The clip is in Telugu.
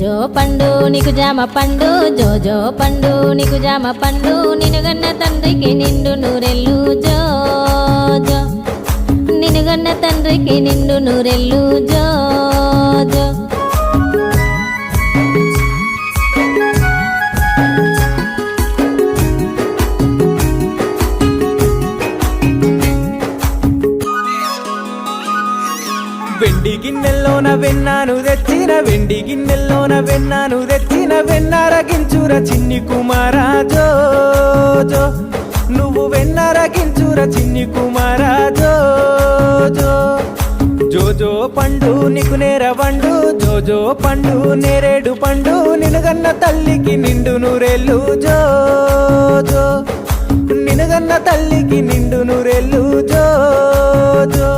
జోజో పండు నీకు జామ పండు, జోజో పండు నీకు జామ పండు, నినుగన్న తండ్రికి నిండు నూరెళ్ళు జోజో, నినుగన్న తండ్రికి నిండు నూరెళ్ళు జోజో. వెండి గిన్నెల్లోన వెన్నాను తెచ్చిన, వెండి గిన్నెల్లోన వెన్నాను తెచ్చిన, వెన్నారగించుర చిన్ని కుమారా జోజో, నువ్వు వెన్నారగించుర చిన్ని కుమారా జోజో. జోజో పండు నీకు నేరవండు, జోజో పండు నేరేడు పండు, నినుగన్న తల్లికి నిండు నూరెళ్ళు జోజో, నినుగన్న తల్లికి నిండు నూరెళ్ళు జోజో.